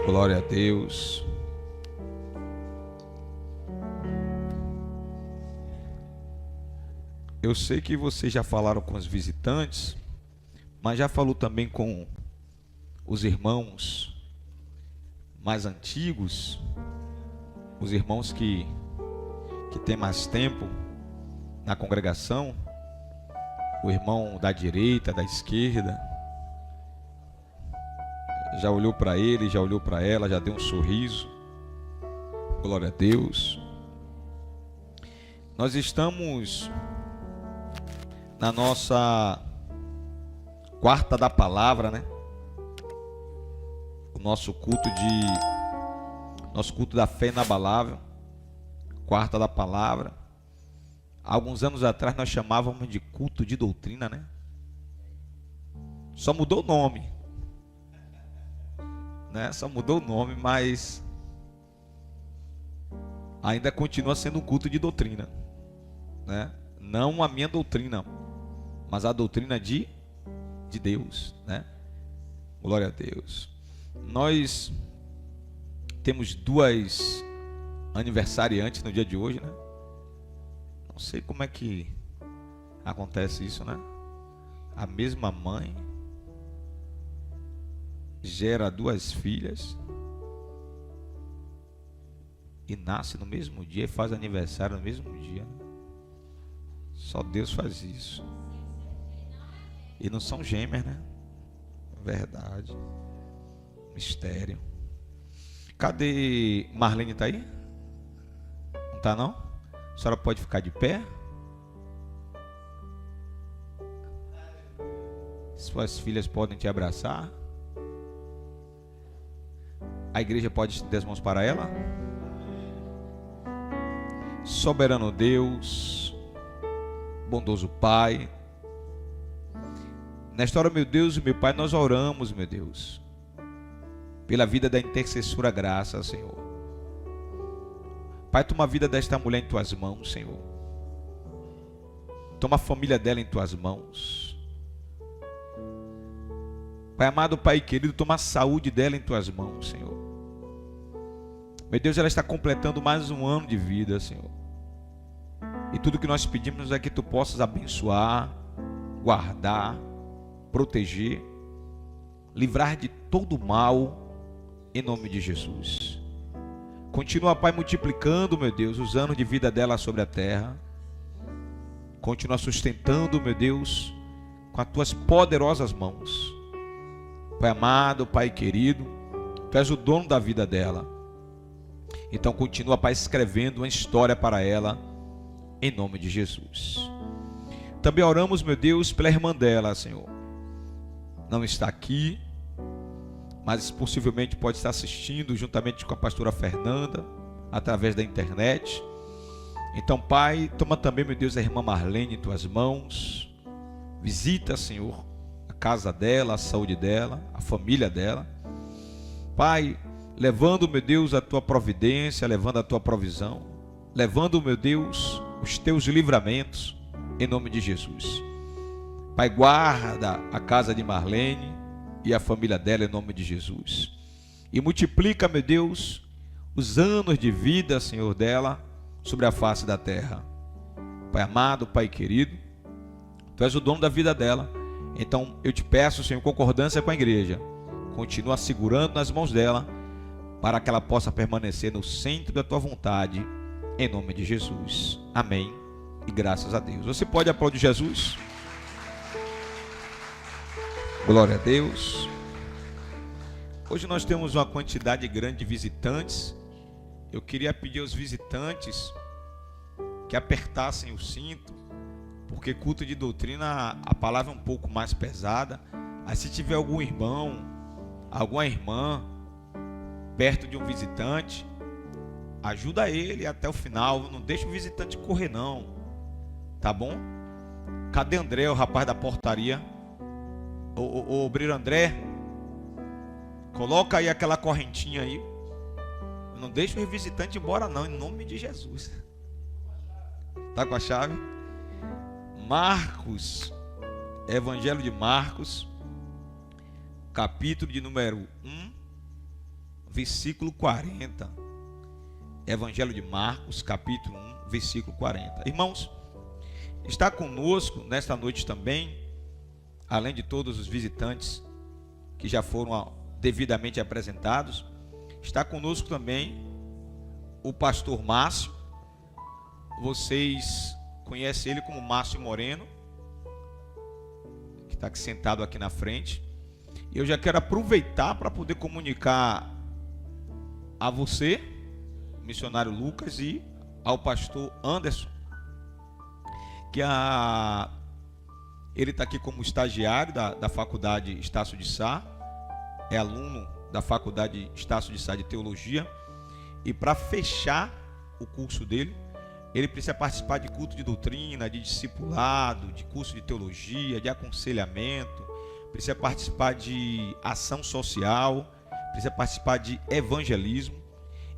Glória a Deus. Eu sei que vocês já falaram com os visitantes, mas já falou também com os irmãos mais antigos, os irmãos que têm mais tempo na congregação, o irmão da direita, da esquerda. Já olhou para ele, já olhou para ela, já deu um sorriso. Glória a Deus. Nós estamos na nossa quarta da palavra, né? O nosso culto da fé inabalável. Quarta da palavra. Alguns anos atrás nós chamávamos de culto de doutrina, né? Só mudou o nome. Só mudou o nome, mas ainda continua sendo um culto de doutrina, né? Não a minha doutrina, mas a doutrina de Deus, né? Glória a Deus. Nós temos duas aniversariantes no dia de hoje, né? Não sei como é que acontece isso, né? A mesma mãe gera duas filhas e nasce no mesmo dia e faz aniversário no mesmo dia. Só Deus faz isso. E não são gêmeas, né? Verdade. Mistério. Cadê Marlene? Tá aí? Não tá não? A senhora pode ficar de pé? Suas filhas podem te abraçar. A igreja pode estender as mãos para ela. Soberano Deus, bondoso Pai, nesta hora, meu Deus e meu Pai, nós oramos, meu Deus, pela vida da intercessora Graça, Senhor. Pai, toma a vida desta mulher em tuas mãos, Senhor. Toma a família dela em tuas mãos. Pai amado, Pai querido, toma a saúde dela em tuas mãos, Senhor. Meu Deus, ela está completando mais um ano de vida, Senhor. E tudo que nós pedimos é que tu possas abençoar, guardar, proteger, livrar de todo mal, em nome de Jesus. Continua, Pai, multiplicando, meu Deus, os anos de vida dela sobre a terra. Continua sustentando, meu Deus, com as tuas poderosas mãos. Pai amado, Pai querido, tu és o dono da vida dela. Então continua, Pai, escrevendo uma história para ela, em nome de Jesus. Também oramos, meu Deus, pela irmã dela, Senhor. Não está aqui, mas possivelmente pode estar assistindo juntamente com a pastora Fernanda, através da internet. Então, Pai, toma também, meu Deus, a irmã Marlene em tuas mãos. Visita, Senhor, a casa dela, a saúde dela, a família dela. Pai, levando, meu Deus, a tua providência, levando a tua provisão, levando, meu Deus, os teus livramentos, em nome de Jesus. Pai, guarda a casa de Marlene e a família dela, em nome de Jesus. E multiplica, meu Deus, os anos de vida, Senhor, dela, sobre a face da terra. Pai amado, Pai querido, tu és o dono da vida dela. Então eu te peço, Senhor, em concordância com a igreja, continua segurando nas mãos dela, para que ela possa permanecer no centro da tua vontade, em nome de Jesus. Amém. E graças a Deus. Você pode aplaudir Jesus? Glória a Deus. Hoje nós temos uma quantidade grande de visitantes. Eu queria pedir aos visitantes que apertassem o cinto, porque culto de doutrina, a palavra é um pouco mais pesada. Aí se tiver algum irmão, alguma irmã perto de um visitante, ajuda ele até o final. Não deixa o visitante correr não, tá bom? Cadê André, o rapaz da portaria? O obreiro André, coloca aí aquela correntinha aí. Não deixa o visitante embora não, em nome de Jesus. Tá com a chave? Marcos, Evangelho de Marcos, capítulo de número 1, versículo 40. Evangelho de Marcos, capítulo 1, versículo 40. Irmãos, está conosco nesta noite também, além de todos os visitantes que já foram devidamente apresentados, está conosco também o pastor Márcio. Vocês conhecem ele como Márcio Moreno, que está aqui sentado aqui na frente. E eu já quero aproveitar para poder comunicar a você, missionário Lucas, e ao pastor Anderson, que ele está aqui como estagiário da faculdade Estácio de Sá, é aluno da faculdade Estácio de Sá de Teologia, e para fechar o curso dele, ele precisa participar de culto de doutrina, de discipulado, de curso de teologia, de aconselhamento, precisa participar de ação social, precisa participar de evangelismo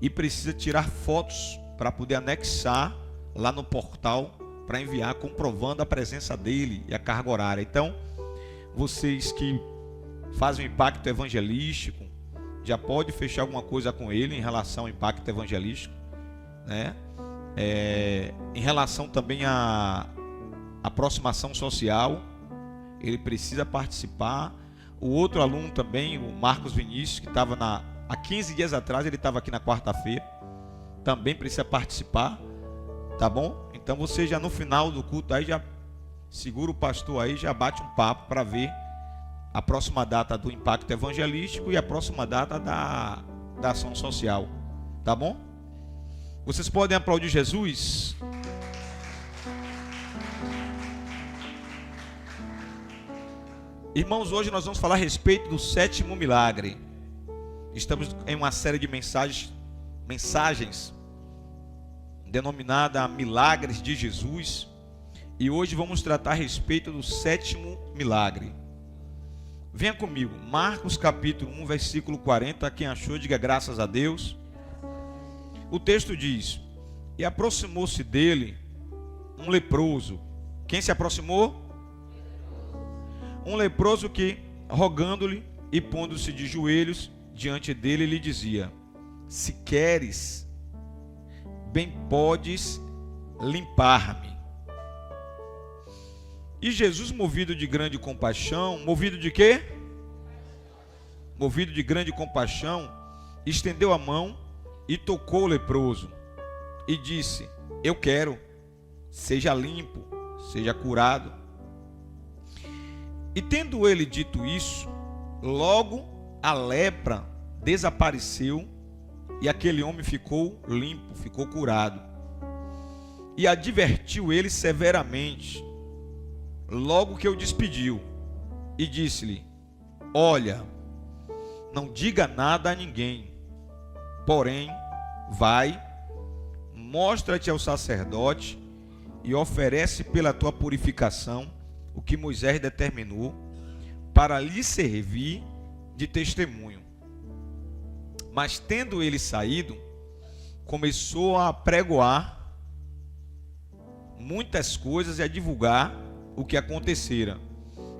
e precisa tirar fotos para poder anexar lá no portal para enviar, comprovando a presença dele e a carga horária. Então, vocês que fazem o impacto evangelístico, já pode fechar alguma coisa com ele em relação ao impacto evangelístico, né? Em relação também à aproximação social, ele precisa participar. O outro aluno também, o Marcos Vinícius, que estava há 15 dias atrás, ele estava aqui na quarta-feira, também precisa participar, tá bom? Então você já no final do culto aí já segura o pastor aí, já bate um papo para ver a próxima data do impacto evangelístico e a próxima data da ação social, tá bom? Vocês podem aplaudir Jesus? Irmãos, hoje nós vamos falar a respeito do 7º milagre. Estamos em uma série de mensagens denominada Milagres de Jesus, e hoje vamos tratar a respeito do 7º milagre. Venha comigo, Marcos capítulo 1, versículo 40. Quem achou, diga graças a Deus. O texto diz: e aproximou-se dele um leproso. Quem se aproximou? Um leproso que, rogando-lhe e pondo-se de joelhos diante dele, lhe dizia: se queres, bem podes limpar-me. E Jesus, movido de grande compaixão, movido de quê? Movido de grande compaixão, estendeu a mão e tocou o leproso e disse: eu quero, seja limpo, seja curado. E tendo ele dito isso, logo a lepra desapareceu e aquele homem ficou limpo, ficou curado. E advertiu ele severamente, logo que o despediu, e disse-lhe: olha, não diga nada a ninguém, porém vai, mostra-te ao sacerdote e oferece pela tua purificação o que Moisés determinou, para lhe servir de testemunho. Mas tendo ele saído, começou a pregoar muitas coisas e a divulgar o que acontecera,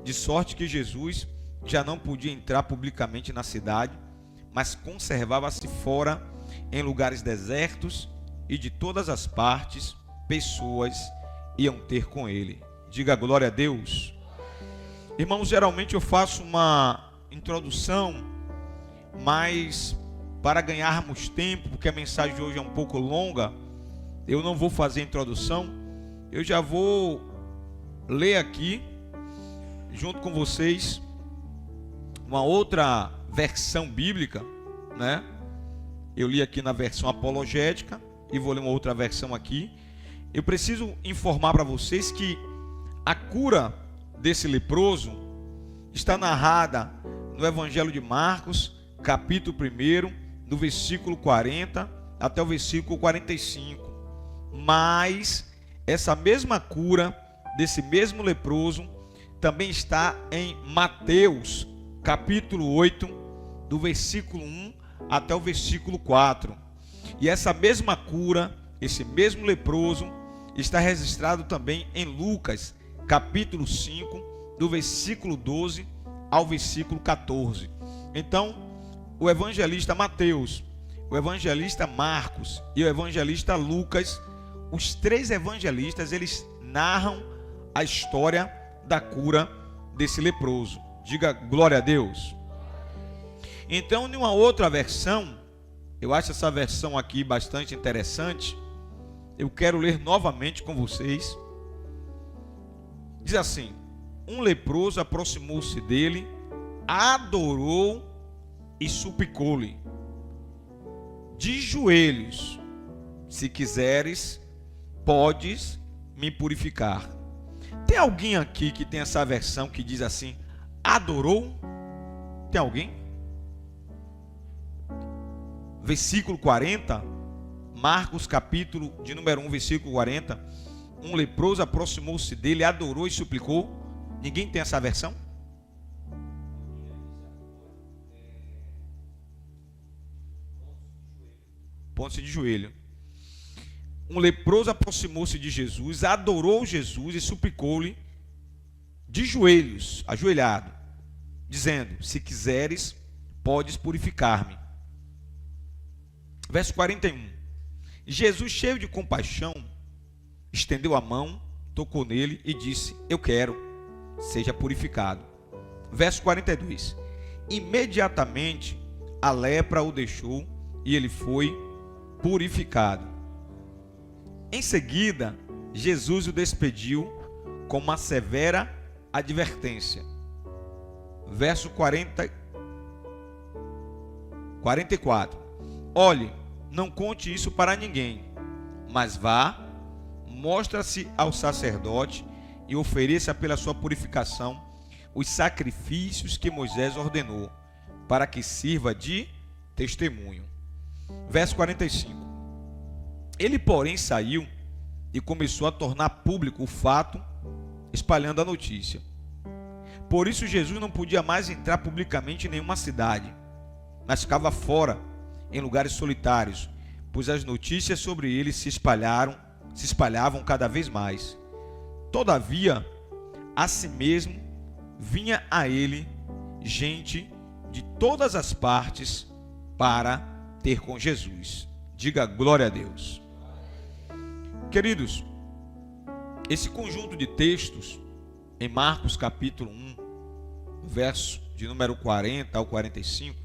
de sorte que Jesus já não podia entrar publicamente na cidade, mas conservava-se fora em lugares desertos, e de todas as partes pessoas iam ter com ele. Diga glória a Deus. Irmãos, geralmente eu faço uma introdução, mas para ganharmos tempo, porque a mensagem de hoje é um pouco longa, eu não vou fazer a introdução. Eu já vou ler aqui, junto com vocês, uma outra versão bíblica, né? Eu li aqui na versão apologética e vou ler uma outra versão aqui. Eu preciso informar para vocês que a cura desse leproso está narrada no Evangelho de Marcos, capítulo 1, do versículo 40 até o versículo 45. Mas essa mesma cura desse mesmo leproso também está em Mateus, capítulo 8, do versículo 1 até o versículo 4. E essa mesma cura, esse mesmo leproso, está registrado também em Lucas, capítulo 5, do versículo 12 ao versículo 14. Então, o evangelista Mateus, o evangelista Marcos e o evangelista Lucas, os três evangelistas, eles narram a história da cura desse leproso. Diga glória a Deus. Então, em uma outra versão, eu acho essa versão aqui bastante interessante, eu quero ler novamente com vocês. Diz assim: um leproso aproximou-se dele, adorou e suplicou-lhe, de joelhos: se quiseres, podes me purificar. Tem alguém aqui que tem essa versão que diz assim, adorou? Tem alguém? Versículo 40, Marcos capítulo de número 1, versículo 40. Um leproso aproximou-se dele, adorou e suplicou. Ninguém tem essa versão? Ponte-se de joelho. Um leproso aproximou-se de Jesus, adorou Jesus e suplicou-lhe de joelhos, ajoelhado, dizendo: se quiseres, podes purificar-me. Verso 41. Jesus, cheio de compaixão, estendeu a mão, tocou nele e disse: eu quero, seja purificado. Verso 42. Imediatamente a lepra o deixou e ele foi purificado. Em seguida, Jesus o despediu com uma severa advertência. Verso 44. Olhe, não conte isso para ninguém, mas vá, mostra-se ao sacerdote e ofereça pela sua purificação os sacrifícios que Moisés ordenou, para que sirva de testemunho. Verso 45. Ele, porém, saiu e começou a tornar público o fato, espalhando a notícia. Por isso Jesus não podia mais entrar publicamente em nenhuma cidade, mas ficava fora, em lugares solitários, pois as notícias sobre ele se espalhavam cada vez mais. Todavia, a si mesmo vinha a ele gente de todas as partes para ter com Jesus. Diga glória a Deus. Queridos, esse conjunto de textos em Marcos capítulo 1, verso de número 40 ao 45,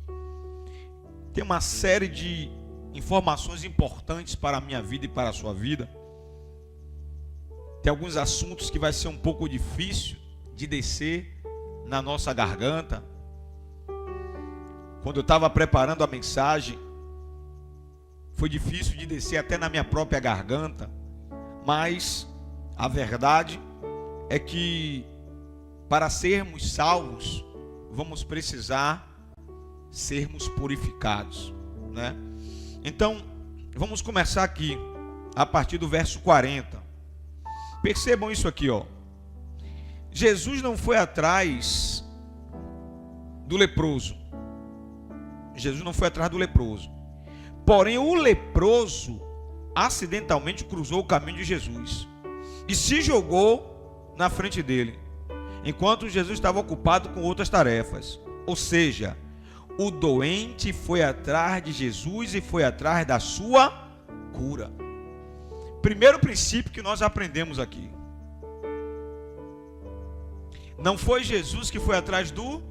tem uma série de informações importantes para a minha vida e para a sua vida. Tem alguns assuntos que vai ser um pouco difícil de descer na nossa garganta. Quando eu estava preparando a mensagem, foi difícil de descer até na minha própria garganta. Mas a verdade é que para sermos salvos, vamos precisar sermos purificados, né? Então, vamos começar aqui, a partir do verso 40. Percebam isso aqui, ó. Jesus não foi atrás do leproso. Jesus não foi atrás do leproso. Porém, o leproso acidentalmente cruzou o caminho de Jesus e se jogou na frente dele, enquanto Jesus estava ocupado com outras tarefas. Ou seja, o doente foi atrás de Jesus e foi atrás da sua cura. Primeiro princípio que nós aprendemos aqui: não foi Jesus que foi atrás do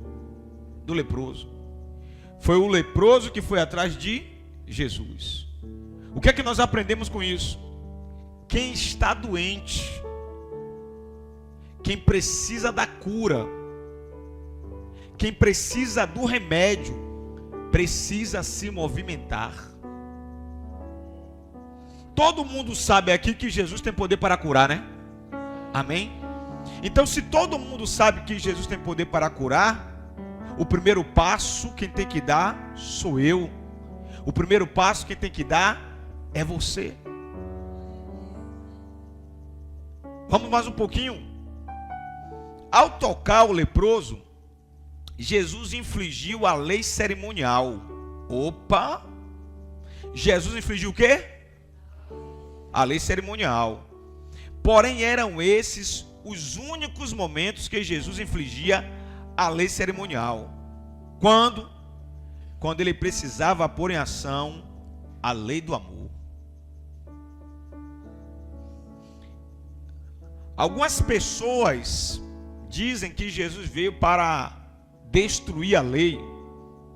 leproso, foi o leproso que foi atrás de Jesus. O que é que nós aprendemos com isso? Quem está doente, quem precisa da cura, quem precisa do remédio, precisa se movimentar. Todo mundo sabe aqui que Jesus tem poder para curar, né? Amém? Então, se todo mundo sabe que Jesus tem poder para curar, o primeiro passo quem tem que dar sou eu. O primeiro passo quem tem que dar é você. Vamos mais um pouquinho. Ao tocar o leproso, Jesus infligiu a lei cerimonial. Opa! Jesus infligiu o quê? A lei cerimonial. Porém, eram esses os únicos momentos que Jesus infligia a lei cerimonial. Quando? quando ele precisava pôr em ação a lei do amor. Algumas pessoas dizem que Jesus veio para destruir a lei,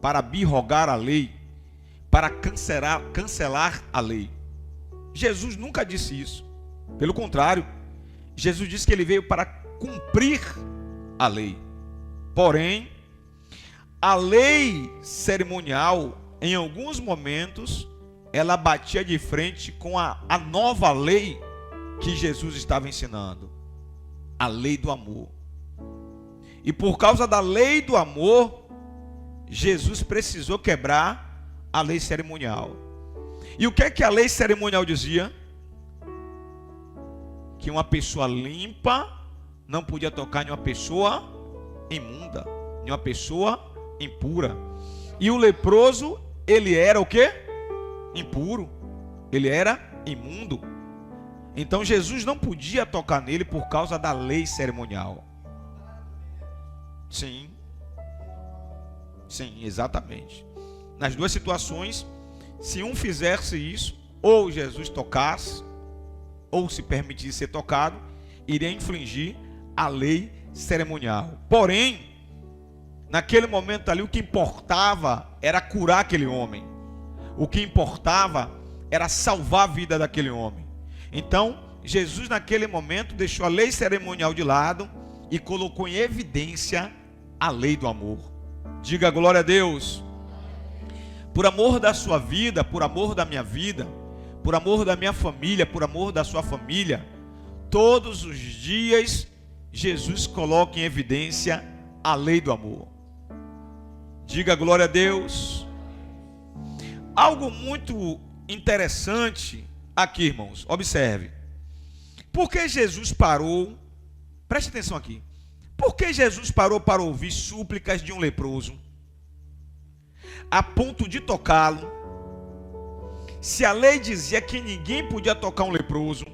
para abrogar a lei, para cancelar a lei. Jesus nunca disse isso. Pelo contrário, Jesus disse que ele veio para cumprir a lei. Porém, a lei cerimonial, em alguns momentos, ela batia de frente com a nova lei que Jesus estava ensinando, a lei do amor. E por causa da lei do amor, Jesus precisou quebrar a lei cerimonial. E o que é que a lei cerimonial dizia? Que uma pessoa limpa não podia tocar em uma pessoa imunda, em uma pessoa impura. E o leproso, ele era o quê? Impuro. Ele era imundo. Então Jesus não podia tocar nele por causa da lei cerimonial. Sim. Sim, exatamente. Nas duas situações, se um fizesse isso, ou Jesus tocasse, ou se permitisse ser tocado, iria infringir a lei cerimonial. Porém, naquele momento ali, o que importava era curar aquele homem. O que importava era salvar a vida daquele homem. Então, Jesus naquele momento deixou a lei cerimonial de lado e colocou em evidência a lei do amor. Diga glória a Deus. Por amor da sua vida, por amor da minha vida, por amor da minha família, por amor da sua família, todos os dias Jesus coloca em evidência a lei do amor. Diga glória a Deus. Algo muito interessante aqui, irmãos, observe. Por que Jesus parou? Preste atenção aqui. Por que Jesus parou para ouvir súplicas de um leproso, a ponto de tocá-lo? Se a lei dizia que ninguém podia tocar um leproso,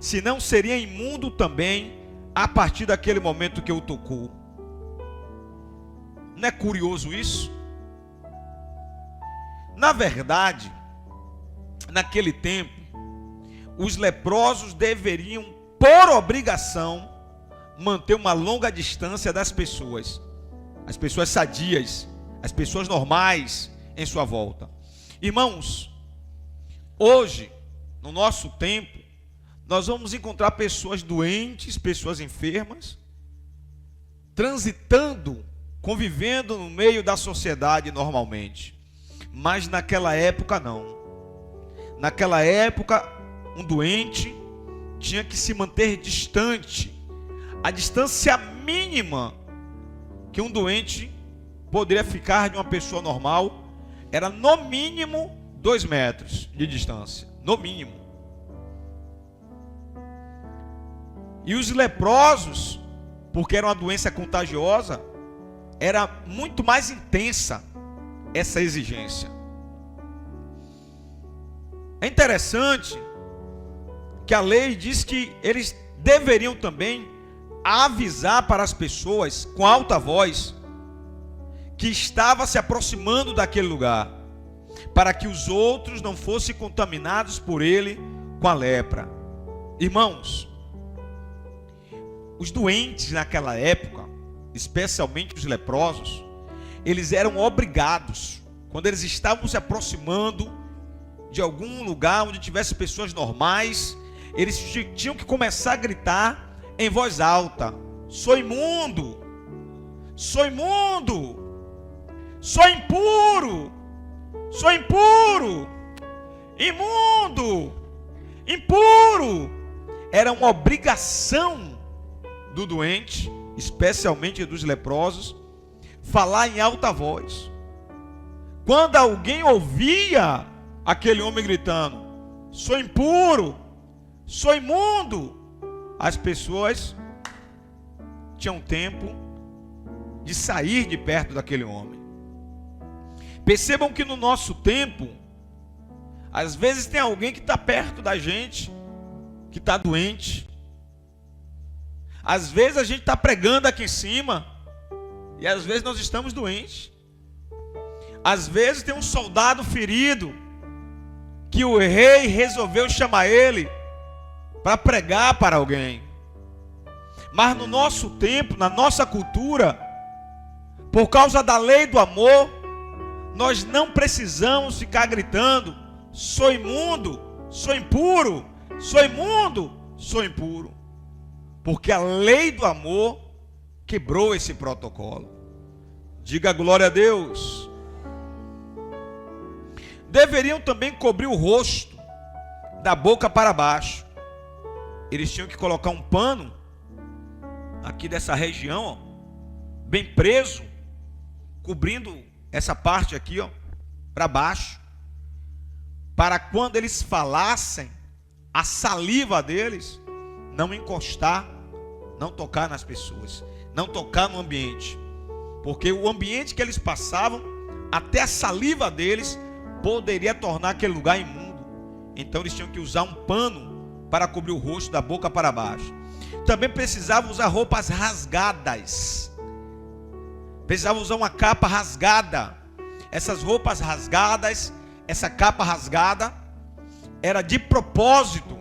senão seria imundo também a partir daquele momento que o tocou. Não é curioso isso? Na verdade, naquele tempo, os leprosos deveriam, por obrigação, manter uma longa distância das pessoas, as pessoas sadias, as pessoas normais em sua volta. Irmãos, hoje, no nosso tempo, nós vamos encontrar pessoas doentes, pessoas enfermas, transitando, convivendo no meio da sociedade normalmente. Mas naquela época não. Naquela época, um doente tinha que se manter distante. A distância mínima que um doente poderia ficar de uma pessoa normal era no mínimo 2 metros de distância. No mínimo. E os leprosos, porque era uma doença contagiosa, era muito mais intensa essa exigência. É interessante que a lei diz que eles deveriam também avisar para as pessoas com alta voz que estava se aproximando daquele lugar, para que os outros não fossem contaminados por ele com a lepra. Irmãos, os doentes naquela época, especialmente os leprosos, eles eram obrigados, quando eles estavam se aproximando de algum lugar onde tivesse pessoas normais, eles tinham que começar a gritar em voz alta: sou imundo, sou imundo, sou impuro, sou impuro, imundo, impuro. Era uma obrigação do doente, especialmente dos leprosos, falar em alta voz. Quando alguém ouvia aquele homem gritando: sou impuro, sou imundo, as pessoas tinham tempo de sair de perto daquele homem. Percebam que no nosso tempo, às vezes tem alguém que está perto da gente, que está doente. Às vezes a gente está pregando aqui em cima, e às vezes nós estamos doentes. Às vezes tem um soldado ferido que o rei resolveu chamar ele para pregar para alguém. Mas no nosso tempo, na nossa cultura, por causa da lei do amor, nós não precisamos ficar gritando: sou imundo, sou impuro, sou imundo, sou impuro. Porque a lei do amor quebrou esse protocolo. Diga glória a Deus. Deveriam também cobrir o rosto da boca para baixo. Eles tinham que colocar um pano aqui dessa região, ó, bem preso, cobrindo essa parte aqui, ó, para baixo, para quando eles falassem, a saliva deles não encostar, não tocar nas pessoas, não tocar no ambiente, porque o ambiente que eles passavam, até a saliva deles poderia tornar aquele lugar imundo. Então eles tinham que usar um pano para cobrir o rosto da boca para baixo. Também precisavam usar roupas rasgadas, precisava usar uma capa rasgada. Essas roupas rasgadas, essa capa rasgada, era de propósito,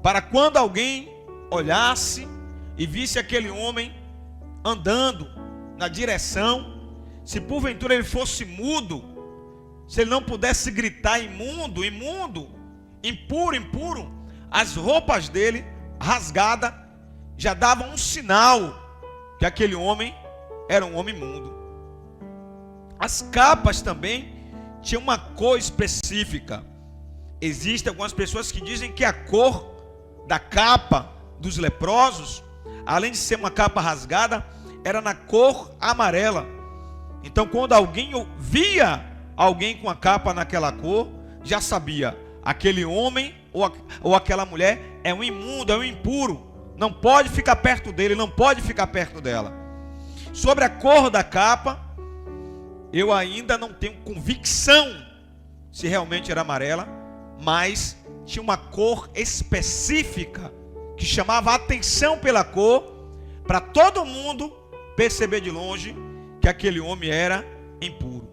para quando alguém olhasse e visse aquele homem andando na direção, se porventura ele fosse mudo, se ele não pudesse gritar imundo, imundo, impuro, impuro, as roupas dele rasgadas já davam um sinal que aquele homem era um homem imundo. As capas também tinham uma cor específica. Existem algumas pessoas que dizem que a cor da capa dos leprosos, além de ser uma capa rasgada, era na cor amarela. Então quando alguém via alguém com a capa naquela cor, já sabia: aquele homem ou aquela mulher é um imundo, é um impuro, não pode ficar perto dele, não pode ficar perto dela. Sobre a cor da capa, eu ainda não tenho convicção se realmente era amarela, mas tinha uma cor específica que chamava a atenção pela cor, para todo mundo perceber de longe que aquele homem era impuro.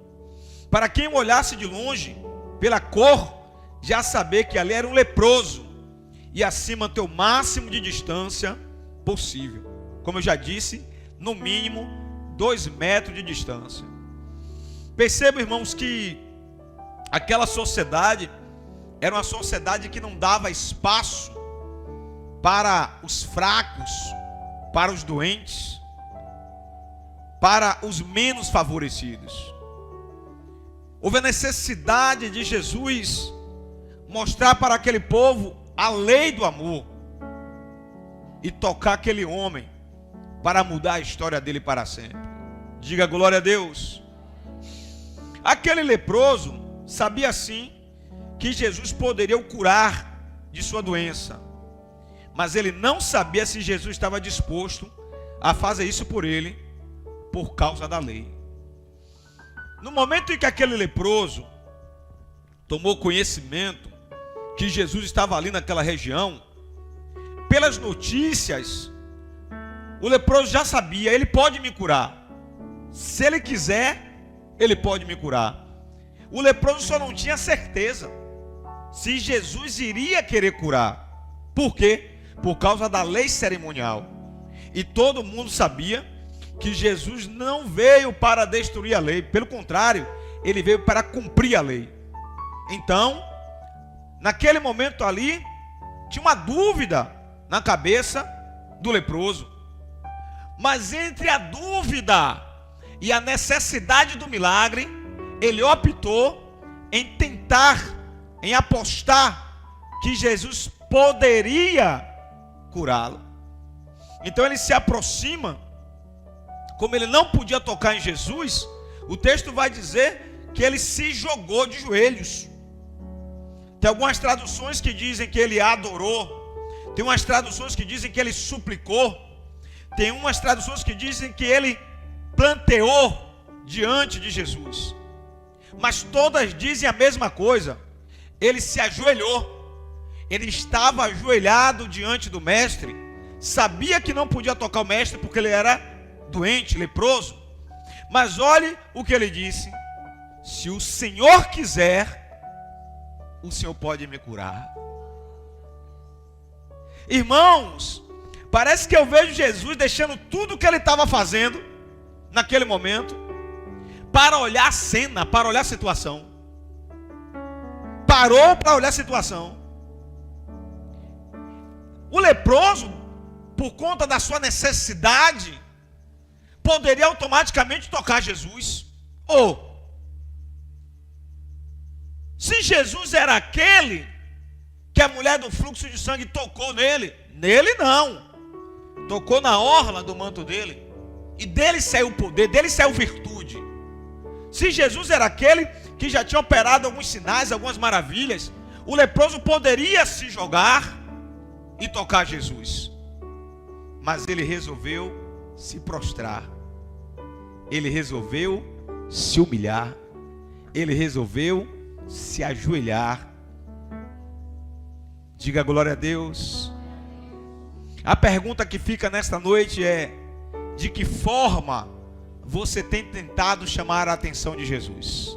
Para quem olhasse de longe, pela cor, já saber que ali era um leproso, e assim manter o máximo de distância possível. Como eu já disse, no mínimo 2 metros de distância. Perceba, irmãos, que aquela sociedade era uma sociedade que não dava espaço para os fracos, para os doentes, para os menos favorecidos. Houve a necessidade de Jesus mostrar para aquele povo a lei do amor e tocar aquele homem para mudar a história dele para sempre. Diga glória a Deus. Aquele leproso sabia sim que Jesus poderia o curar de sua doença, mas ele não sabia se Jesus estava disposto a fazer isso por ele, por causa da lei. No momento em que aquele leproso tomou conhecimento que Jesus estava ali naquela região, pelas notícias, o leproso já sabia: ele pode me curar, se ele quiser, ele pode me curar. O leproso só não tinha certeza se Jesus iria querer curar. Por quê? Por causa da lei cerimonial. E todo mundo sabia que Jesus não veio para destruir a lei, pelo contrário, ele veio para cumprir a lei. Então, naquele momento ali, tinha uma dúvida na cabeça do leproso. Mas entre a dúvida e a necessidade do milagre, ele optou em tentar, em apostar que Jesus poderia curá-lo. Então ele se aproxima. Como ele não podia tocar em Jesus, o texto vai dizer que ele se jogou de joelhos. Tem algumas traduções que dizem que ele adorou. Tem umas traduções que dizem que ele suplicou. Tem umas traduções que dizem que ele planteou diante de Jesus. Mas todas dizem a mesma coisa: ele se ajoelhou. Ele estava ajoelhado diante do mestre. Sabia que não podia tocar o mestre porque ele era doente, leproso. Mas olhe o que ele disse: se o Senhor quiser, o Senhor pode me curar. Irmãos, parece que eu vejo Jesus deixando tudo o que ele estava fazendo naquele momento para olhar a cena, para olhar a situação. Parou para olhar a situação. O leproso, por conta da sua necessidade, poderia automaticamente tocar Jesus. Ou, se Jesus era aquele que a mulher do fluxo de sangue tocou nele, nele não. Tocou na orla do manto dele. E dele saiu o poder, dele saiu virtude. Se Jesus era aquele que já tinha operado alguns sinais, algumas maravilhas, o leproso poderia se jogar e tocar Jesus. Mas ele resolveu se prostrar. Ele resolveu se humilhar. Ele resolveu se ajoelhar. Diga glória a Deus. A pergunta que fica nesta noite é: de que forma você tem tentado chamar a atenção de Jesus?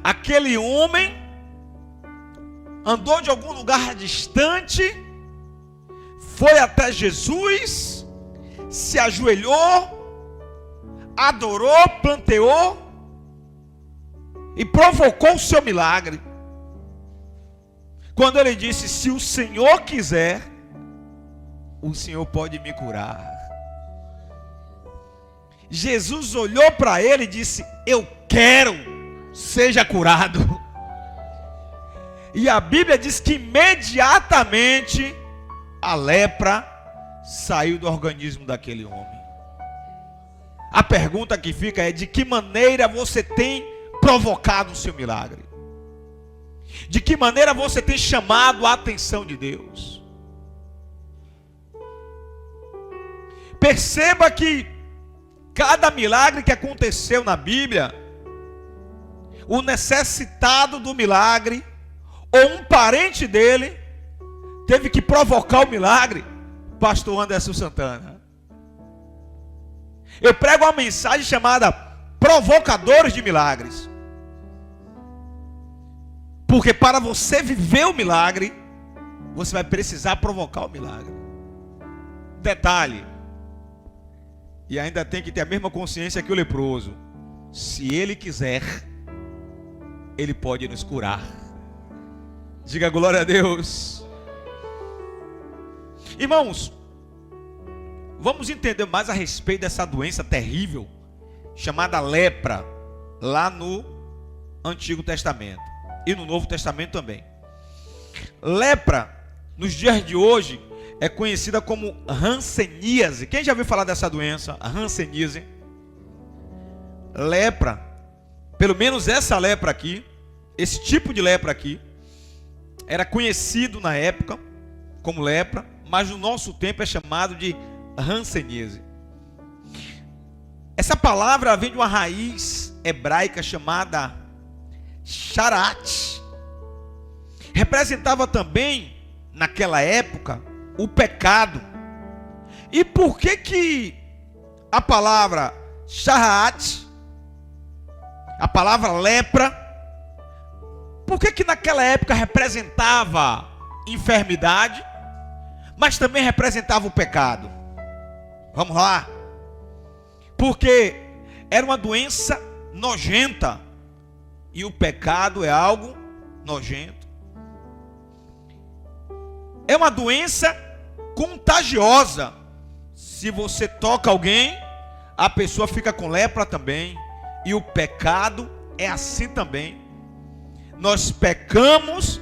Aquele homem andou de algum lugar distante, foi até Jesus, se ajoelhou, adorou, planteou e provocou o seu milagre. Quando ele disse: se o Senhor quiser, o Senhor pode me curar. Jesus olhou para ele e disse: eu quero, seja curado. E a Bíblia diz que imediatamente a lepra saiu do organismo daquele homem. A pergunta que fica é: de que maneira você tem provocado o seu milagre? De que maneira você tem chamado a atenção de Deus? Perceba que cada milagre que aconteceu na Bíblia, o necessitado do milagre ou um parente dele teve que provocar o milagre. Pastor Anderson Santana, eu prego uma mensagem chamada Provocadores de Milagres. Porque para você viver o milagre, você vai precisar provocar o milagre. Detalhe, e ainda tem que ter a mesma consciência que o leproso: se ele quiser, ele pode nos curar. Diga glória a Deus. Irmãos, vamos entender mais a respeito dessa doença terrível chamada lepra, lá no Antigo Testamento e no Novo Testamento também. Lepra, nos dias de hoje, é conhecida como hanseníase. Quem já ouviu falar dessa doença, a hanseníase? Lepra, pelo menos essa lepra aqui, esse tipo de lepra aqui, era conhecido na época como lepra, mas no nosso tempo é chamado de hanseníase. Essa palavra vem de uma raiz hebraica chamada charat. Representava também, naquela época, o pecado. E por que a palavra charat, a palavra lepra, por que naquela época representava enfermidade, mas também representava o pecado? Vamos lá. Porque era uma doença nojenta, e o pecado é algo nojento. É uma doença contagiosa. Se você toca alguém, a pessoa fica com lepra também. E o pecado é assim também. Nós pecamos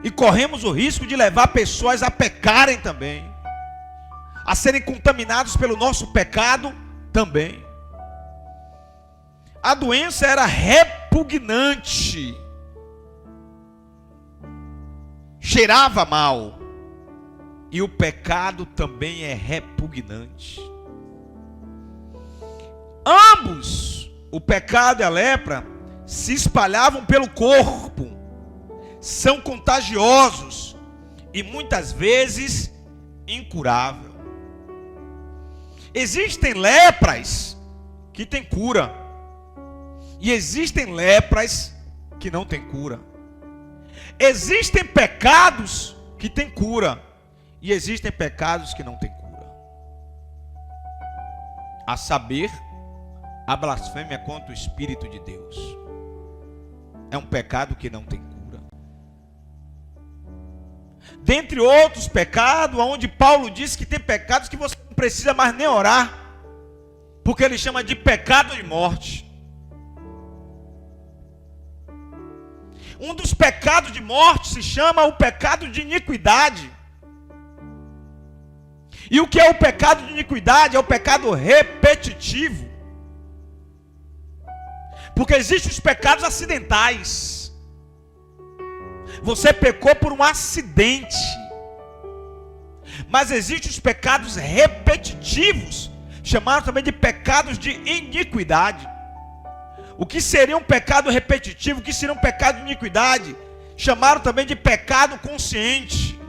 e corremos o risco de levar pessoas a pecarem também, a serem contaminados pelo nosso pecado também. A doença era repugnante, cheirava mal, e o pecado também é repugnante. Ambos, o pecado e a lepra, se espalhavam pelo corpo, são contagiosos e muitas vezes incurável. Existem lepras que têm cura. E existem lepras que não têm cura. Existem pecados que têm cura. E existem pecados que não têm cura. A saber, a blasfêmia contra o Espírito de Deus. É um pecado que não tem cura. Dentre outros pecados, onde Paulo diz que tem pecados que você não precisa mais nem orar, porque ele chama de pecado de morte. Um dos pecados de morte se chama o pecado de iniquidade. E o que é o pecado de iniquidade? É o pecado repetitivo. Porque existem os pecados acidentais. Você pecou por um acidente. Mas existem os pecados repetitivos, chamados também de pecados de iniquidade. O que seria um pecado repetitivo? O que seria um pecado de iniquidade? Chamaram também de pecado consciente.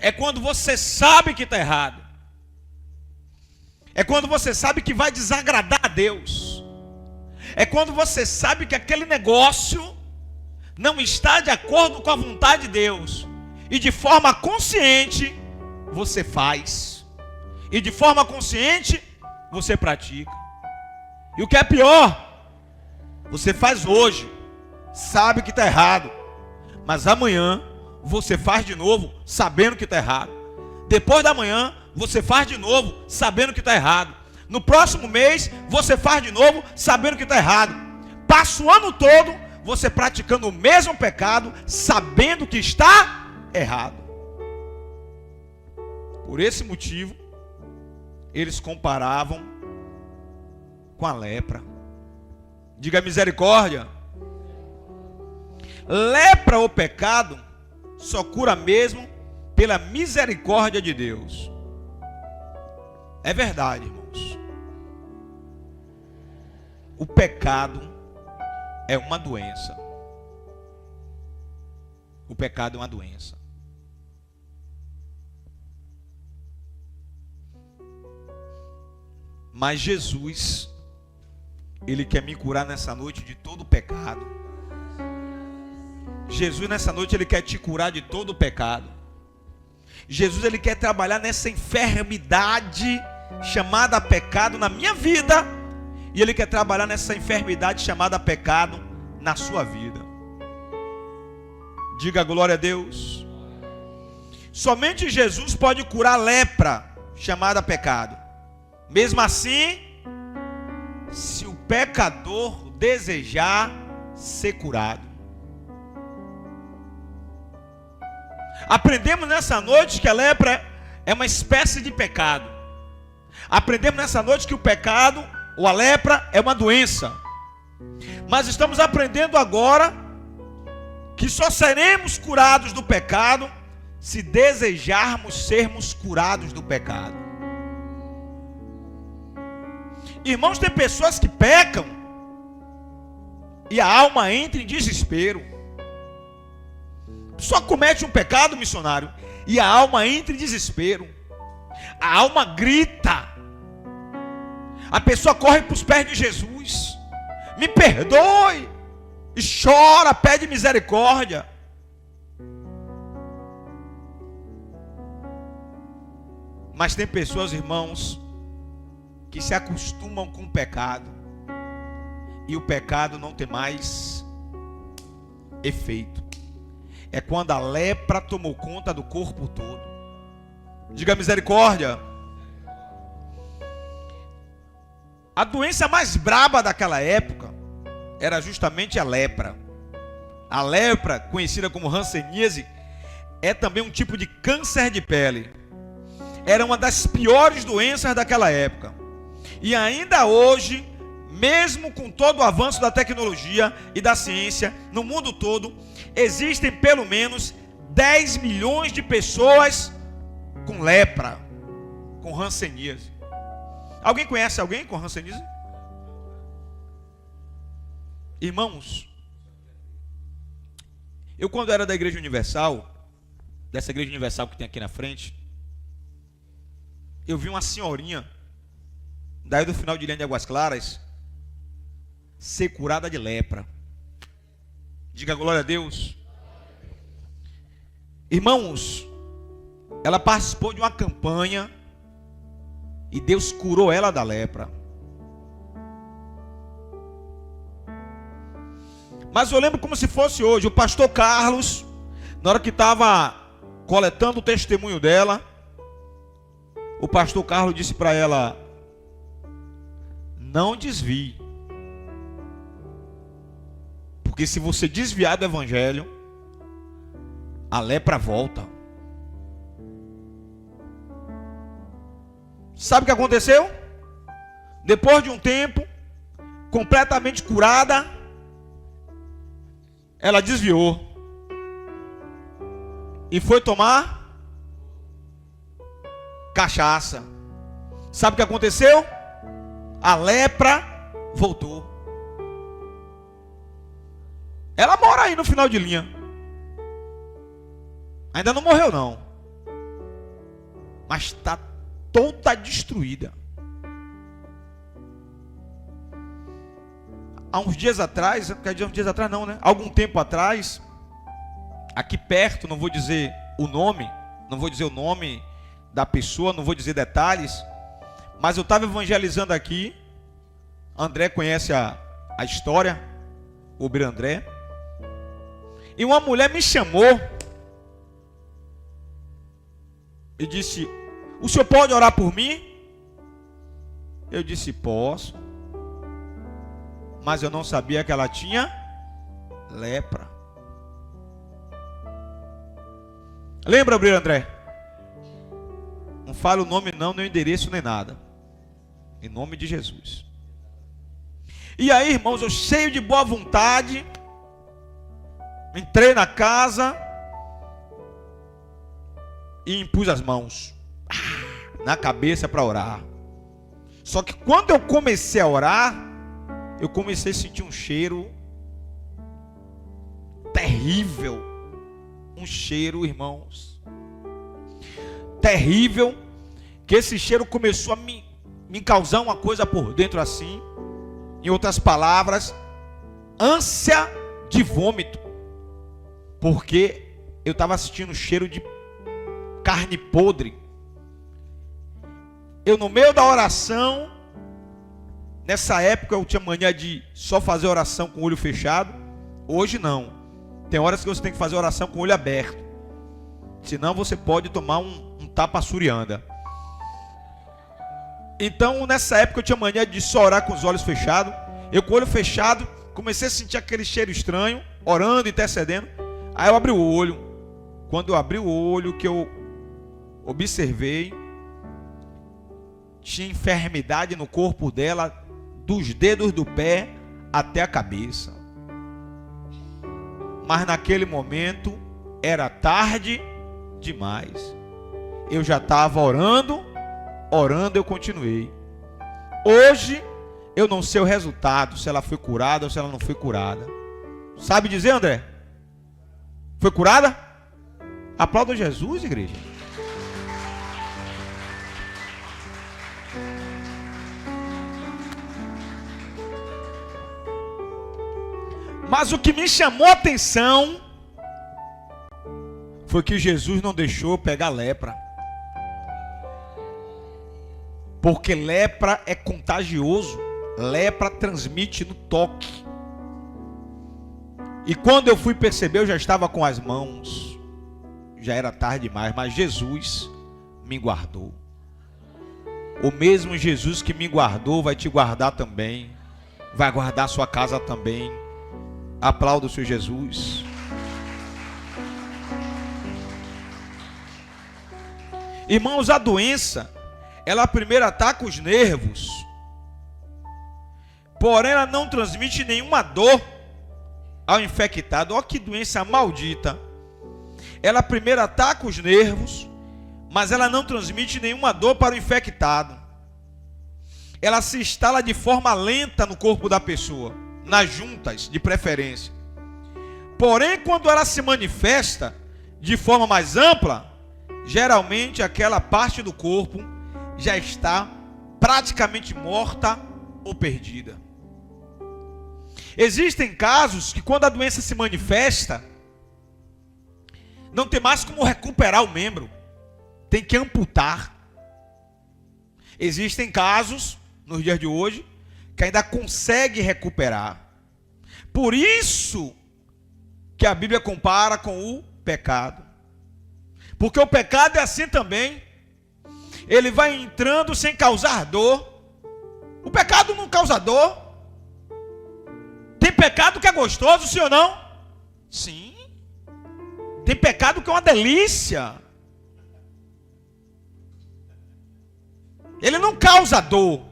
É quando você sabe que está errado. É quando você sabe que vai desagradar a Deus. É quando você sabe que aquele negócio não está de acordo com a vontade de Deus. E de forma consciente você faz. E de forma consciente você pratica. E o que é pior, você faz hoje, sabe que está errado, mas amanhã você faz de novo, sabendo que está errado. Depois da manhã, você faz de novo, sabendo que está errado. No próximo mês, você faz de novo, sabendo que está errado. Passa o ano todo, você praticando o mesmo pecado, sabendo que está errado. Por esse motivo, eles comparavam com a lepra. Diga misericórdia. Lepra ou pecado só cura mesmo pela misericórdia de Deus. É verdade, irmãos. O pecado é uma doença. O pecado é uma doença. Mas Jesus, Ele quer me curar nessa noite de todo o pecado. Jesus nessa noite Ele quer te curar de todo o pecado. Jesus Ele quer trabalhar nessa enfermidade chamada pecado na minha vida. E Ele quer trabalhar nessa enfermidade chamada pecado na sua vida. Diga glória a Deus. Somente Jesus pode curar a lepra chamada pecado. Mesmo assim, se o pecador desejar ser curado. Aprendemos nessa noite que a lepra é uma espécie de pecado. Aprendemos nessa noite que o pecado, ou a lepra, é uma doença. Mas estamos aprendendo agora que só seremos curados do pecado se desejarmos sermos curados do pecado. Irmãos, tem pessoas que pecam e a alma entra em desespero. Só comete um pecado, missionário, e a alma entra em desespero. A alma grita. A pessoa corre para os pés de Jesus. Me perdoe. E chora, pede misericórdia. Mas tem pessoas, irmãos, que se acostumam com o pecado. E o pecado não tem mais efeito. É quando a lepra tomou conta do corpo todo. Diga misericórdia. A doença mais braba daquela época era justamente a lepra. A lepra, conhecida como hanseníase, é também um tipo de câncer de pele. Era uma das piores doenças daquela época. E ainda hoje, mesmo com todo o avanço da tecnologia e da ciência no mundo todo, existem pelo menos 10 milhões de pessoas com lepra, com hanseníase. Alguém conhece alguém com hanseníase? Irmãos, eu quando era da Igreja Universal, dessa Igreja Universal que tem aqui na frente, eu vi uma senhorinha daí do final de linha de Águas Claras, ser curada de lepra. Diga glória a Deus. Irmãos, ela participou de uma campanha e Deus curou ela da lepra. Mas eu lembro como se fosse hoje, o pastor Carlos, na hora que estava coletando o testemunho dela, o pastor Carlos disse para ela: não desvie, porque se você desviar do evangelho, a lepra volta. Sabe o que aconteceu? Depois de um tempo, completamente curada, ela desviou e foi tomar cachaça. Sabe o que aconteceu? A lepra voltou. Ela mora aí no final de linha. Ainda não morreu não, mas está toda destruída. Há uns dias atrás, não, né? Algum tempo atrás, aqui perto, não vou dizer o nome da pessoa, não vou dizer detalhes, mas eu estava evangelizando aqui. André conhece a história, o obreiro André, e uma mulher me chamou e disse: o senhor pode orar por mim? Eu disse: posso. Mas eu não sabia que ela tinha lepra. Lembra, obreiro André? Não fala o nome não, nem o endereço, nem nada. Em nome de Jesus. E aí, irmãos, eu cheio de boa vontade, entrei na casa e impus as mãos na cabeça para orar. Só que quando eu comecei a orar, eu comecei a sentir um cheiro terrível. Um cheiro, irmãos, terrível, que esse cheiro começou a me causar uma coisa por dentro assim. Em outras palavras, ânsia de vômito. Porque eu estava sentindo cheiro de carne podre. Eu, no meio da oração, nessa época eu tinha mania de só fazer oração com o olho fechado. Hoje não. Tem horas que você tem que fazer oração com o olho aberto. Senão você pode tomar um tapa surianda. Então nessa época eu tinha mania de só orar com os olhos fechados. Eu com o olho fechado comecei a sentir aquele cheiro estranho, orando, intercedendo. Aí eu abri o olho. Quando eu abri o olho, que eu observei, tinha enfermidade no corpo dela, dos dedos do pé até a cabeça. Mas naquele momento era tarde demais. Eu já estava orando eu continuei. Hoje eu não sei o resultado, se ela foi curada ou se ela não foi curada. Sabe dizer, André? Foi curada? Aplauda Jesus, igreja. Mas o que me chamou a atenção foi que Jesus não deixou pegar lepra. Porque lepra é contagioso. Lepra transmite no toque. E quando eu fui perceber, eu já estava com as mãos. Já era tarde demais, mas Jesus me guardou. O mesmo Jesus que me guardou vai te guardar também. Vai guardar sua casa também. Aplauda o Senhor Jesus. Irmãos, a doença, ela primeiro ataca os nervos, porém ela não transmite nenhuma dor ao infectado. Olha que doença maldita. Ela primeiro ataca os nervos, mas ela não transmite nenhuma dor para o infectado. Ela se instala de forma lenta no corpo da pessoa, nas juntas de preferência. Porém, quando ela se manifesta de forma mais ampla, geralmente aquela parte do corpo já está praticamente morta ou perdida. Existem casos que quando a doença se manifesta, não tem mais como recuperar o membro, tem que amputar. Existem casos, nos dias de hoje, que ainda consegue recuperar. Por isso que a Bíblia compara com o pecado. Porque o pecado é assim também. Ele vai entrando sem causar dor. O pecado não causa dor. Tem pecado que é gostoso, sim ou não? Sim. Tem pecado que é uma delícia. Ele não causa dor.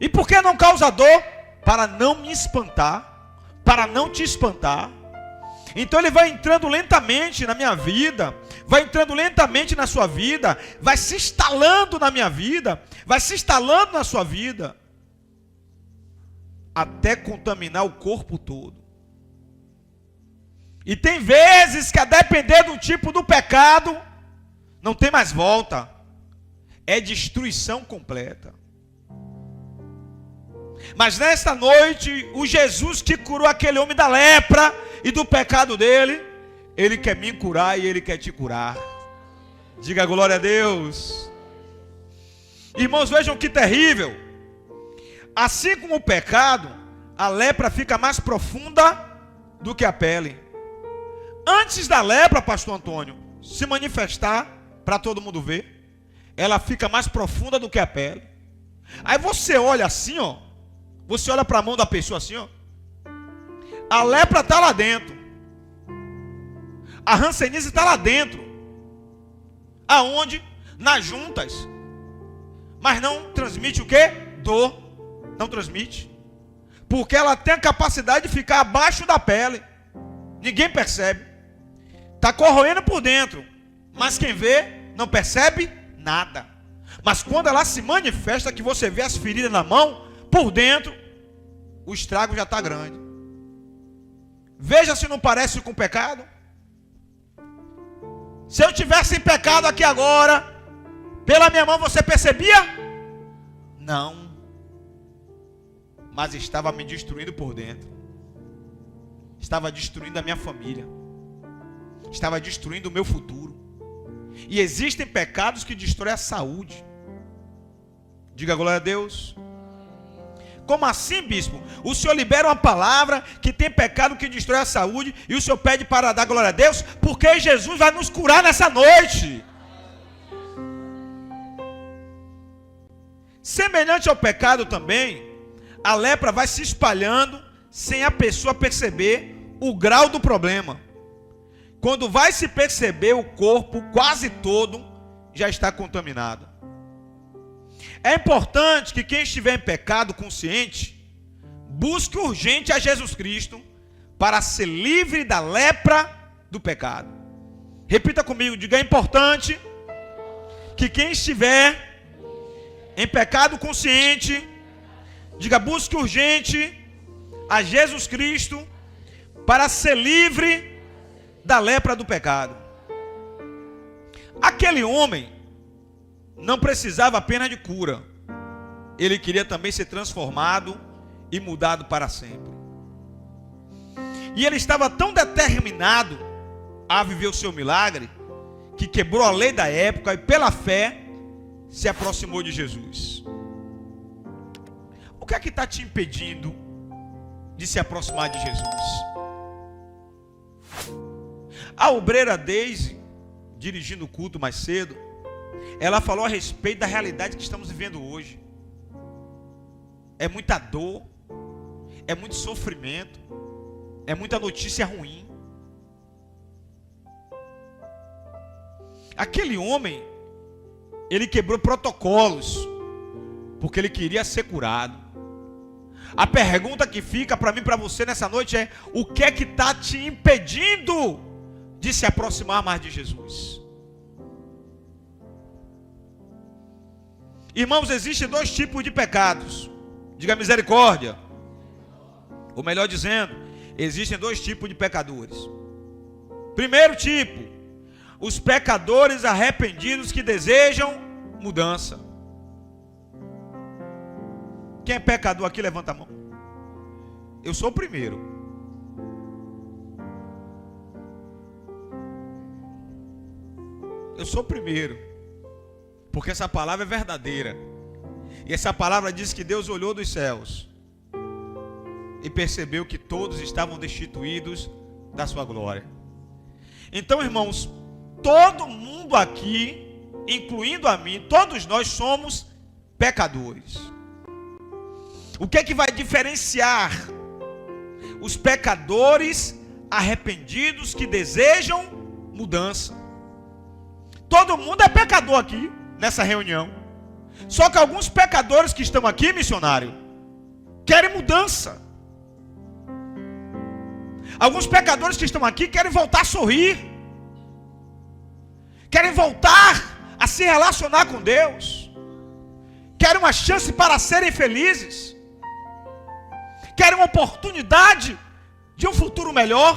E por que não causa dor? Para não me espantar, para não te espantar. Então ele vai entrando lentamente na minha vida, vai entrando lentamente na sua vida, vai se instalando na minha vida, vai se instalando na sua vida, até contaminar o corpo todo. E tem vezes que a depender do tipo do pecado, não tem mais volta, é destruição completa. Mas nesta noite, o Jesus que curou aquele homem da lepra e do pecado dele, ele quer me curar e ele quer te curar. Diga glória a Deus. Irmãos, vejam que terrível. Assim como o pecado, a lepra fica mais profunda do que a pele. Antes da lepra, pastor Antônio, se manifestar para todo mundo ver, ela fica mais profunda do que a pele. Aí você olha assim, ó. Você olha para a mão da pessoa assim, ó. A lepra está lá dentro. A hanseníase está lá dentro. Aonde? Nas juntas. Mas não transmite o quê? Dor. Não transmite. Porque ela tem a capacidade de ficar abaixo da pele. Ninguém percebe. Está corroendo por dentro. Mas quem vê não percebe nada. Mas quando ela se manifesta, que você vê as feridas na mão, por dentro, o estrago já está grande. Veja se não parece com pecado. Se eu tivesse em pecado aqui agora, pela minha mão você percebia? Não. Mas estava me destruindo por dentro. Estava destruindo a minha família. Estava destruindo o meu futuro. E existem pecados que destroem a saúde. Diga glória a Deus. Como assim, bispo? O senhor libera uma palavra que tem pecado que destrói a saúde e o senhor pede para dar glória a Deus? Porque Jesus vai nos curar nessa noite. Semelhante ao pecado também, a lepra vai se espalhando sem a pessoa perceber o grau do problema. Quando vai se perceber, o corpo quase todo já está contaminado. É importante que quem estiver em pecado consciente, busque urgente a Jesus Cristo para ser livre da lepra do pecado. Repita comigo, diga: é importante que quem estiver em pecado consciente, diga: busque urgente a Jesus Cristo para ser livre da lepra do pecado. Aquele homem não precisava apenas de cura, ele queria também ser transformado e mudado para sempre. E ele estava tão determinado a viver o seu milagre, que quebrou a lei da época e pela fé se aproximou de Jesus. O que é que está te impedindo de se aproximar de Jesus? A obreira Deise, dirigindo o culto mais cedo, ela falou a respeito da realidade que estamos vivendo hoje. É muita dor, é muito sofrimento, é muita notícia ruim. Aquele homem, ele quebrou protocolos, porque ele queria ser curado. A pergunta que fica para mim e para você nessa noite é: o que é que está te impedindo de se aproximar mais de Jesus? Irmãos, existem dois tipos de pecados. Diga misericórdia. Ou melhor dizendo, existem dois tipos de pecadores. Primeiro tipo, os pecadores arrependidos que desejam mudança. Quem é pecador aqui, levanta a mão. Eu sou o primeiro. Eu sou o primeiro. Porque essa palavra é verdadeira. E essa palavra diz que Deus olhou dos céus e percebeu que todos estavam destituídos da sua glória. Então, irmãos, todo mundo aqui, incluindo a mim, todos nós somos pecadores. O que é que vai diferenciar os pecadores arrependidos que desejam mudança? Todo mundo é pecador aqui nessa reunião. Só que alguns pecadores que estão aqui, missionário, querem mudança. Alguns pecadores que estão aqui querem voltar a sorrir. Querem voltar a se relacionar com Deus. Querem uma chance para serem felizes. Querem uma oportunidade de um futuro melhor.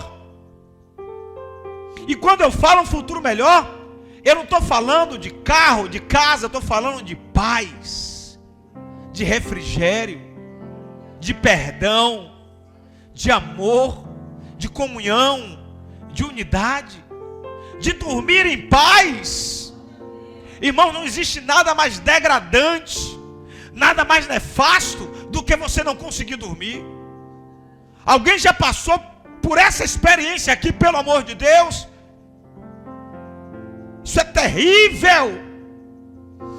E quando eu falo um futuro melhor, eu não estou falando de carro, de casa, eu estou falando de paz, de refrigério, de perdão, de amor, de comunhão, de unidade, de dormir em paz. Irmão, não existe nada mais degradante, nada mais nefasto do que você não conseguir dormir. Alguém já passou por essa experiência aqui, pelo amor de Deus? Isso é terrível.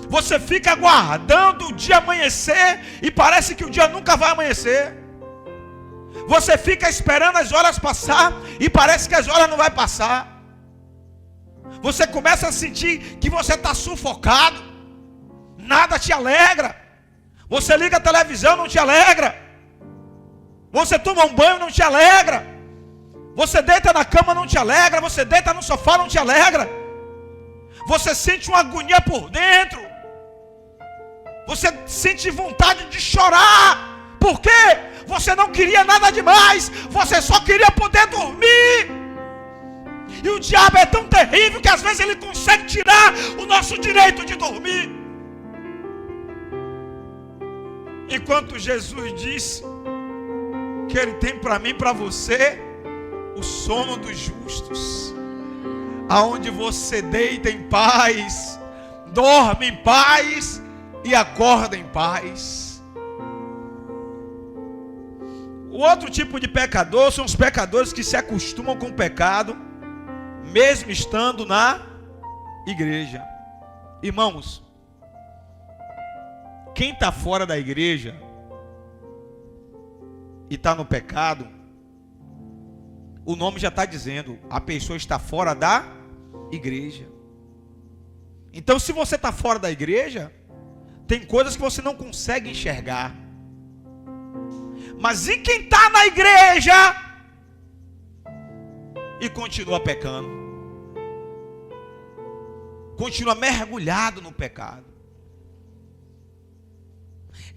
Você fica aguardando o dia amanhecer e parece que o dia nunca vai amanhecer. Você fica esperando as horas passar e parece que as horas não vai passar. Você começa a sentir que você está sufocado. Nada te alegra. Você liga a televisão, não te alegra. Você toma um banho, não te alegra. Você deita na cama, não te alegra. Você deita no sofá, não te alegra. Você sente uma agonia por dentro. Você sente vontade de chorar. Por quê? Você não queria nada demais. Você só queria poder dormir. E o diabo é tão terrível que às vezes ele consegue tirar o nosso direito de dormir. Enquanto Jesus disse que Ele tem para mim e para você o sono dos justos, aonde você deita em paz, dorme em paz e acorda em paz. O outro tipo de pecador são os pecadores que se acostumam com o pecado, mesmo estando na igreja. Irmãos, quem está fora da igreja e está no pecado, o nome já está dizendo, a pessoa está fora da igreja. Então, se você está fora da igreja, tem coisas que você não consegue enxergar. Mas e quem está na igreja e continua pecando? Continua mergulhado no pecado.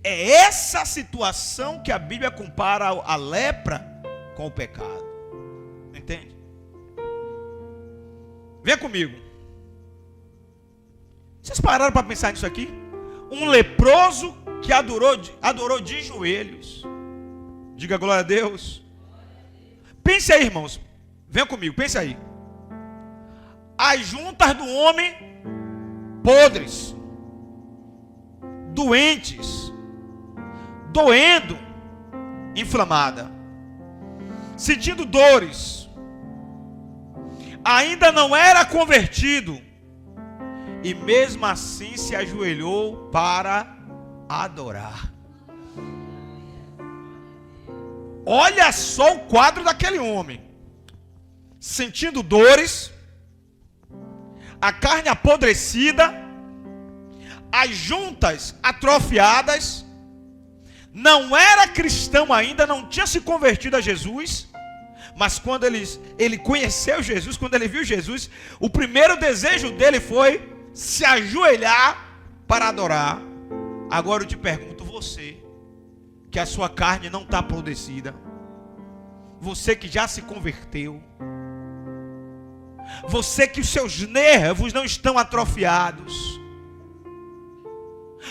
É essa situação que a Bíblia compara a lepra com o pecado. Entende? Vem comigo. Vocês pararam para pensar nisso aqui? Um leproso que adorou de joelhos. Diga glória a Deus. Pense aí, irmãos. Venha comigo, pense aí. As juntas do homem podres, doentes, doendo, inflamada, sentindo dores, ainda não era convertido, e mesmo assim se ajoelhou para adorar. Olha só o quadro daquele homem, sentindo dores, a carne apodrecida, as juntas atrofiadas, não era cristão ainda, não tinha se convertido a Jesus, mas quando ele conheceu Jesus, quando ele viu Jesus, o primeiro desejo dele foi se ajoelhar para adorar. Agora eu te pergunto, você, que a sua carne não está apodrecida, você que já se converteu, você que os seus nervos não estão atrofiados,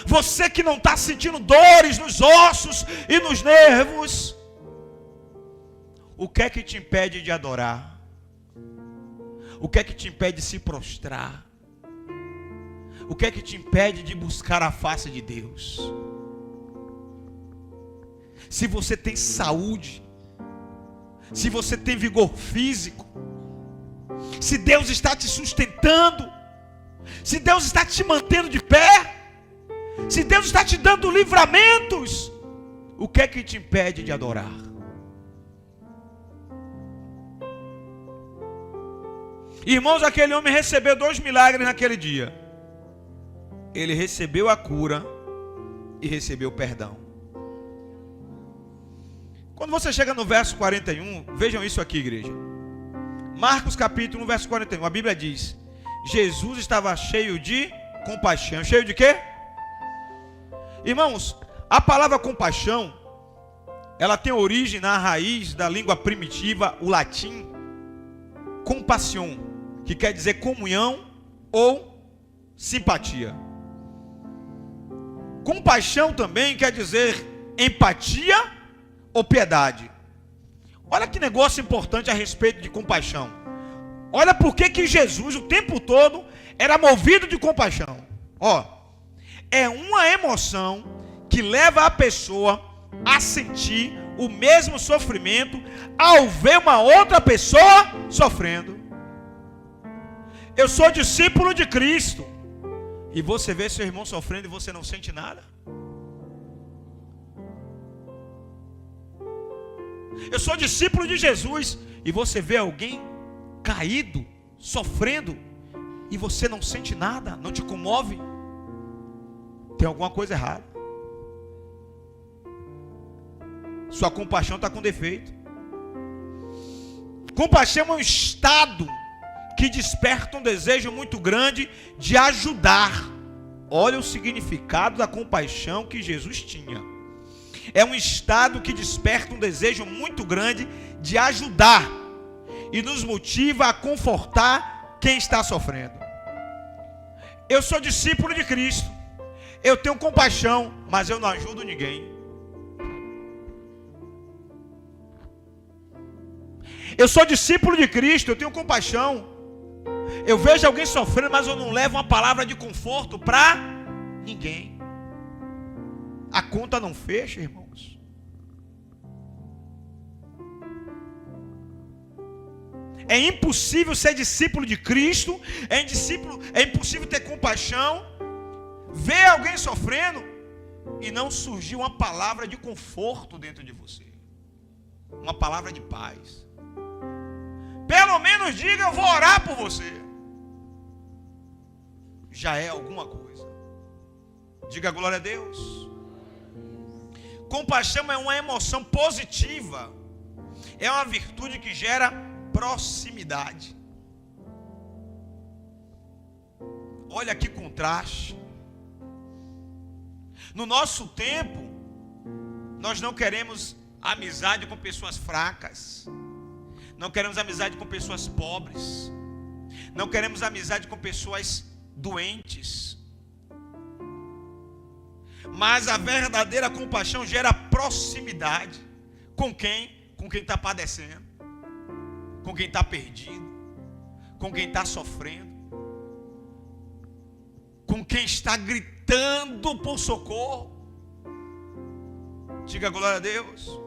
Você que não está sentindo dores nos ossos e nos nervos. O que é que te impede de adorar? O que é que te impede de se prostrar? O que é que te impede de buscar a face de Deus? Se você tem saúde, se você tem vigor físico, se Deus está te sustentando, se Deus está te mantendo de pé, se Deus está te dando livramentos, o que é que te impede de adorar? Irmãos, aquele homem recebeu 2 milagres naquele dia. Ele recebeu a cura e recebeu o perdão. Quando você chega no verso 41, vejam isso aqui, igreja. Marcos capítulo 1, verso 41, a Bíblia diz: Jesus estava cheio de compaixão. Cheio de quê? Irmãos, a palavra compaixão, ela tem origem na raiz da língua primitiva, o latim, compassion, que quer dizer comunhão ou simpatia. Compaixão também quer dizer empatia ou piedade. Olha que negócio importante a respeito de compaixão. Olha por que Jesus o tempo todo era movido de compaixão. É uma emoção que leva a pessoa a sentir o mesmo sofrimento ao ver uma outra pessoa sofrendo. Eu sou discípulo de Cristo e você vê seu irmão sofrendo e você não sente nada. Eu sou discípulo de Jesus e você vê alguém caído, sofrendo, e você não sente nada, não te comove. Tem alguma coisa errada. Sua compaixão está com defeito. Compaixão é um estado que desperta um desejo muito grande de ajudar. Olha o significado da compaixão que Jesus tinha. É um estado que desperta um desejo muito grande de ajudar e nos motiva a confortar quem está sofrendo. Eu sou discípulo de Cristo, eu tenho compaixão, mas eu não ajudo ninguém. Eu sou discípulo de Cristo, eu tenho compaixão, eu vejo alguém sofrendo, mas eu não levo uma palavra de conforto para ninguém. A conta não fecha, irmãos. É impossível ser discípulo de Cristo, é impossível ter compaixão, ver alguém sofrendo e não surgir uma palavra de conforto dentro de você, uma palavra de paz. Pelo menos diga: eu vou orar por você. Já é alguma coisa. Diga glória a Deus. Compaixão é uma emoção positiva, é uma virtude que gera proximidade. Olha que contraste. No nosso tempo, nós não queremos amizade com pessoas fracas, não queremos amizade com pessoas pobres, não queremos amizade com pessoas doentes. Mas a verdadeira compaixão gera proximidade. Com quem? Com quem está padecendo, com quem está perdido, com quem está sofrendo, com quem está gritando por socorro. Diga glória a Deus.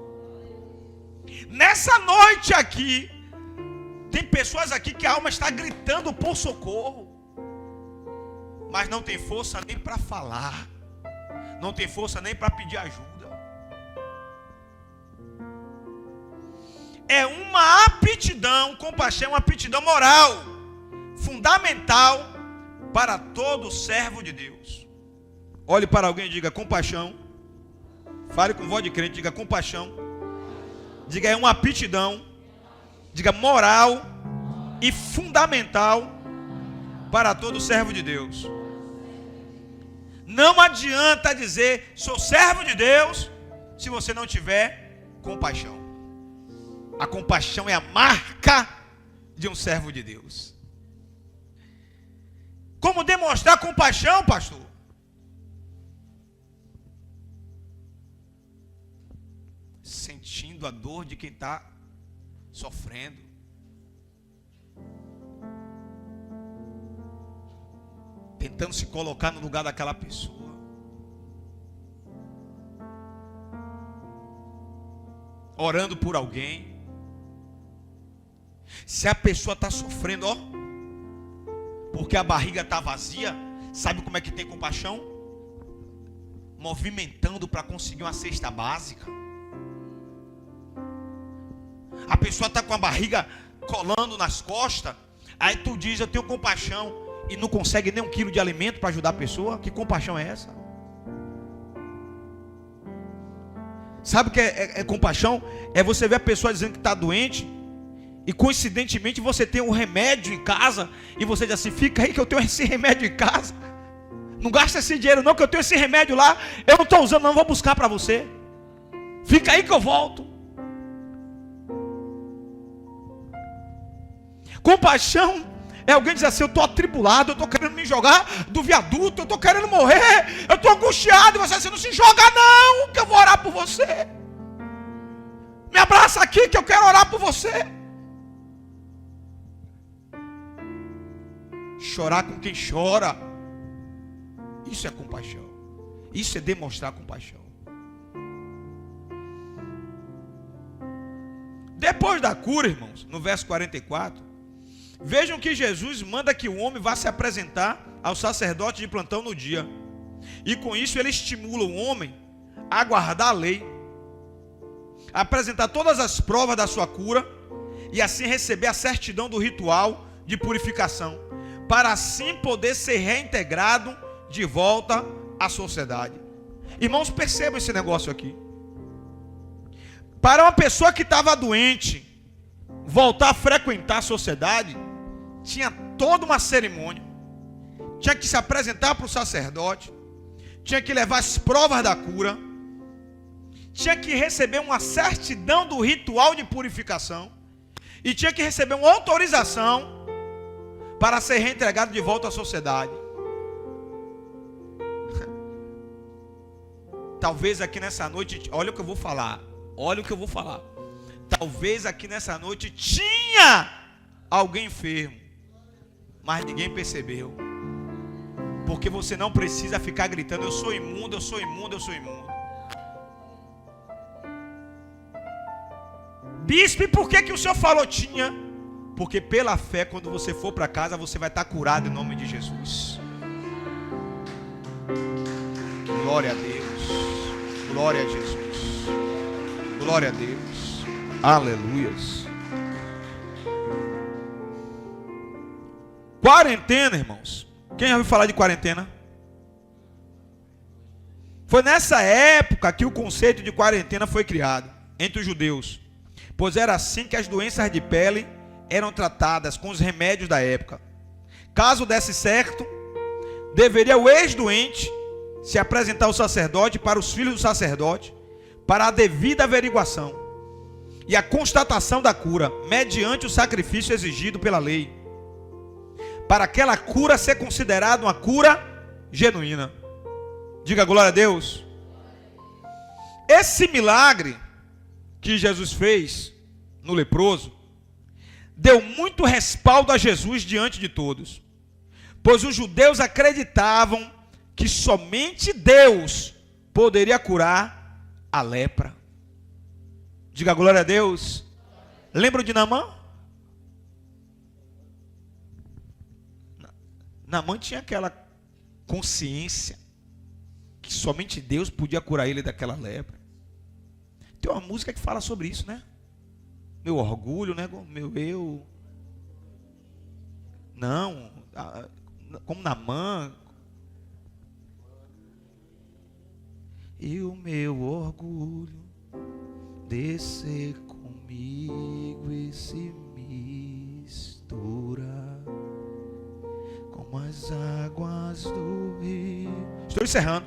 Nessa noite aqui, tem pessoas aqui que a alma está gritando por socorro, mas não tem força nem para falar, não tem força nem para pedir ajuda. É uma aptidão, compaixão é uma aptidão moral, fundamental para todo servo de Deus. Olhe para alguém e diga: compaixão. Fale com voz de crente, diga: compaixão. Diga: é uma aptidão, diga: moral e fundamental para todo servo de Deus. Não adianta dizer sou servo de Deus se você não tiver compaixão. A compaixão é a marca de um servo de Deus. Como demonstrar compaixão, pastor? sentindo a dor de quem está sofrendo. Tentando se colocar no lugar daquela pessoa. Orando por alguém. Se a pessoa está sofrendo, ó, porque a barriga está vazia, sabe como é que tem compaixão? Movimentando para conseguir uma cesta básica. A pessoa está com a barriga colando nas costas, aí tu diz, eu tenho compaixão, e não consegue nem 1 quilo de alimento para ajudar a pessoa. Que compaixão é essa? Sabe o que é compaixão? É você ver a pessoa dizendo que está doente, e coincidentemente você tem um remédio em casa, e você diz assim, fica aí que eu tenho esse remédio em casa. Não gasta esse dinheiro não, que eu tenho esse remédio lá, eu não estou usando não, vou buscar para você. Fica aí que eu volto. Compaixão é alguém dizer assim, eu estou atribulado, eu estou querendo me jogar do viaduto, eu estou querendo morrer, eu estou angustiado, e você assim, não se joga não, que eu vou orar por você. Me abraça aqui que eu quero orar por você. Chorar com quem chora, isso é compaixão. Isso é demonstrar compaixão. Depois da cura, irmãos, no verso 44, vejam que Jesus manda que o homem vá se apresentar ao sacerdote de plantão no dia. E com isso ele estimula o homem a guardar a lei, a apresentar todas as provas da sua cura e assim receber a certidão do ritual de purificação, para assim poder ser reintegrado de volta à sociedade. Irmãos, percebam esse negócio aqui. Para uma pessoa que estava doente voltar a frequentar a sociedade, tinha toda uma cerimônia. Tinha que se apresentar para o sacerdote, tinha que levar as provas da cura, tinha que receber uma certidão do ritual de purificação e tinha que receber uma autorização para ser reentregado de volta à sociedade. Talvez aqui nessa noite, olha o que eu vou falar, talvez aqui nessa noite tinha alguém enfermo, mas ninguém percebeu. Porque você não precisa ficar gritando, eu sou imundo, eu sou imundo, eu sou imundo. Bispo, e por que o senhor falou tinha? Porque pela fé, quando você for para casa, você vai estar curado em nome de Jesus. Glória a Deus. Glória a Jesus. Glória a Deus. Aleluias. Quarentena, irmãos. Quem já ouviu falar de quarentena? Foi nessa época que o conceito de quarentena foi criado entre os judeus, pois era assim que as doenças de pele eram tratadas com os remédios da época. Caso desse certo, deveria o ex-doente se apresentar ao sacerdote para os filhos do sacerdote, para a devida averiguação e a constatação da cura, mediante o sacrifício exigido pela lei, para aquela cura ser considerada uma cura genuína. Diga glória a Deus. Esse milagre que Jesus fez no leproso deu muito respaldo a Jesus diante de todos, pois os judeus acreditavam que somente Deus poderia curar a lepra. Diga glória a Deus. Lembram de Naamã? Naamã tinha aquela consciência que somente Deus podia curar ele daquela lepra. Tem uma música que fala sobre isso, né? Meu orgulho, né? Meu eu. Não, como Naamã. E o meu orgulho descer comigo e se mistura com as águas do rio. Estou encerrando.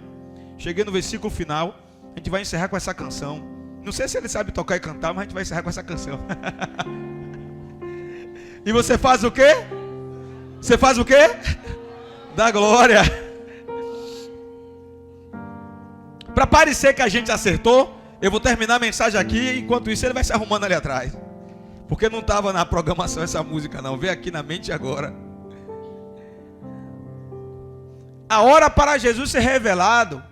Cheguei no versículo final. A gente vai encerrar com essa canção. Não sei se ele sabe tocar e cantar, mas a gente vai encerrar com essa canção. E você faz o quê? Você faz o quê? Dá glória. Para parecer que a gente acertou, Eu vou terminar a mensagem aqui, enquanto isso ele vai se arrumando ali atrás. Porque não estava na programação essa música não, veio aqui na mente agora. A hora para Jesus ser revelado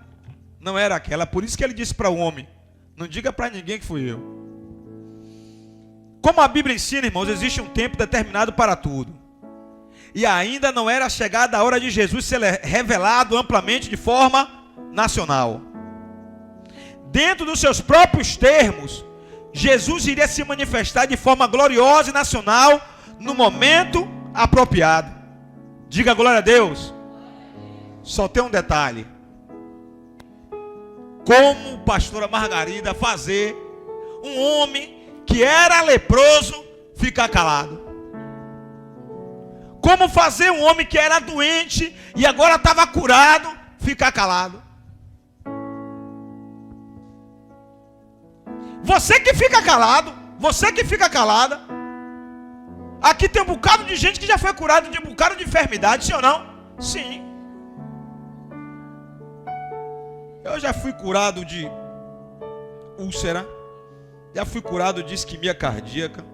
não era aquela, por isso que ele disse para o homem: não diga para ninguém que fui eu. Como a Bíblia ensina, irmãos, existe um tempo determinado para tudo. E ainda não era chegada a hora de Jesus ser revelado amplamente de forma nacional. Dentro dos seus próprios termos, Jesus iria se manifestar de forma gloriosa e nacional no momento apropriado. Diga glória a Deus. Só tem um detalhe: como pastora Margarida fazer um homem que era leproso ficar calado? Como fazer um homem que era doente e agora estava curado ficar calado? Você que fica calado, você que fica calada. Aqui tem um bocado de gente que já foi curado de um bocado de enfermidade, sim ou não? Sim. Eu já fui curado de úlcera, já fui curado de isquemia cardíaca,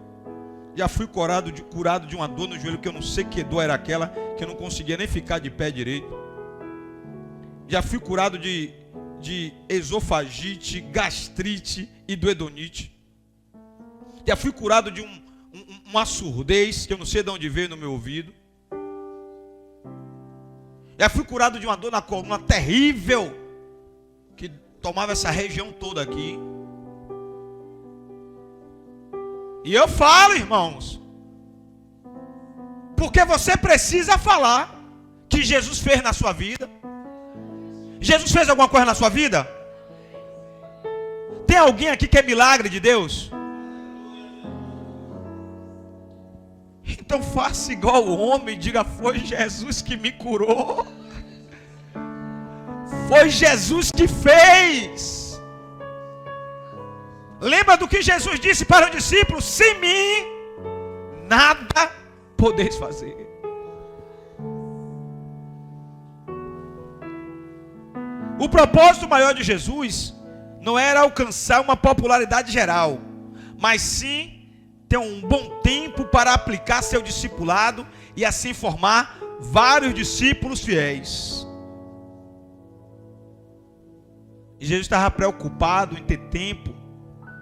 já fui curado de uma dor no joelho que eu não sei que dor era aquela, que eu não conseguia nem ficar de pé direito. Já fui curado de esofagite, gastrite e duodonite. Já fui curado de uma surdez que eu não sei de onde veio no meu ouvido. Já fui curado de uma dor na coluna terrível que tomava essa região toda aqui. E eu falo, irmãos, porque você precisa falar que Jesus fez na sua vida. Jesus fez alguma coisa na sua vida? Tem alguém aqui que é milagre de Deus? Então faça igual o homem e diga: foi Jesus que me curou. Foi Jesus que fez. Lembra do que Jesus disse para os discípulos: sem mim nada podeis fazer. O propósito maior de Jesus não era alcançar uma popularidade geral, mas sim ter um bom tempo para aplicar seu discipulado e assim formar vários discípulos fiéis. E Jesus estava preocupado em ter tempo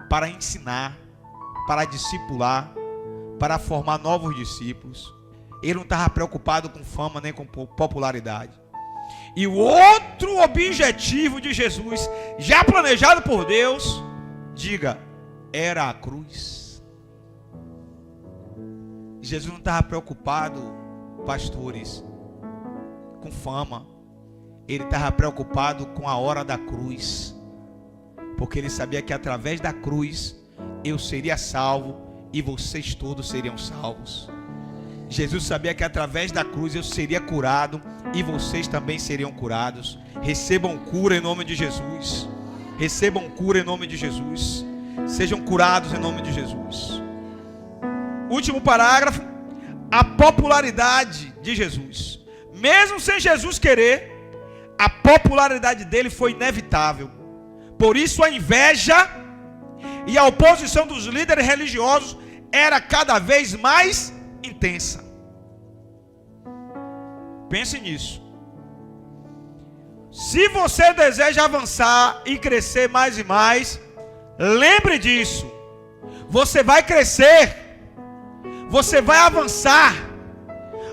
para ensinar, para discipular, para formar novos discípulos. Ele não estava preocupado com fama nem com popularidade. E o outro objetivo de Jesus, já planejado por Deus, diga, era a cruz. Jesus não estava preocupado, pastores, com fama. Ele estava preocupado com a hora da cruz. Porque ele sabia que através da cruz eu seria salvo e vocês todos seriam salvos. Jesus sabia que através da cruz eu seria curado e vocês também seriam curados. Recebam cura em nome de Jesus. Recebam cura em nome de Jesus. Sejam curados em nome de Jesus. Último parágrafo. A popularidade de Jesus. Mesmo sem Jesus querer, a popularidade dele foi inevitável. Por isso a inveja e a oposição dos líderes religiosos era cada vez mais intensa. Pense nisso. Se você deseja avançar e crescer mais e mais, lembre disso. Você vai crescer, você vai avançar.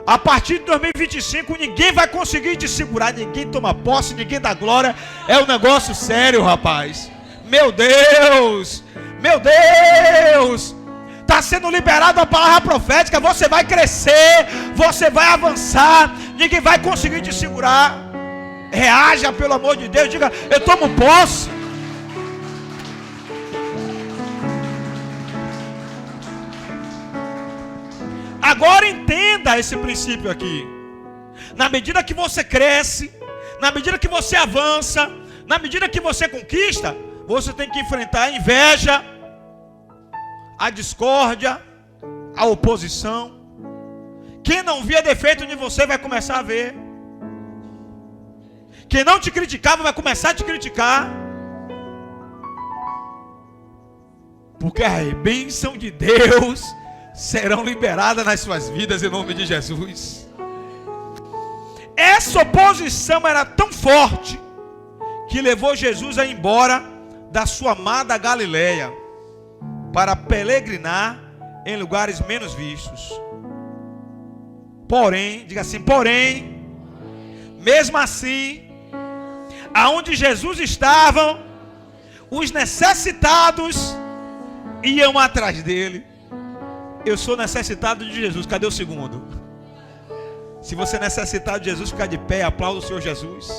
A partir de 2025 ninguém vai conseguir te segurar, ninguém toma posse, ninguém dá glória. É um negócio sério, rapaz. Meu Deus, meu Deus. Está sendo liberada a palavra profética. Você vai crescer, você vai avançar, ninguém vai conseguir te segurar. Reaja, pelo amor de Deus, diga, eu tomo posse. Agora entenda esse princípio aqui. Na medida que você cresce, na medida que você avança, na medida que você conquista, você tem que enfrentar a inveja, a discórdia, a oposição. Quem não via defeito em você vai começar a ver. Quem não te criticava vai começar a te criticar. porque a bênção de Deus serão liberadas nas suas vidas em nome de Jesus. Essa oposição era tão forte que levou Jesus a ir embora da sua amada Galileia para peregrinar em lugares menos vistos. Porém, diga assim, porém, mesmo assim, aonde Jesus estava, os necessitados iam atrás dele. Eu sou necessitado de Jesus. Cadê o segundo? Se você é necessitado de Jesus, fica de pé, aplauda o Senhor Jesus.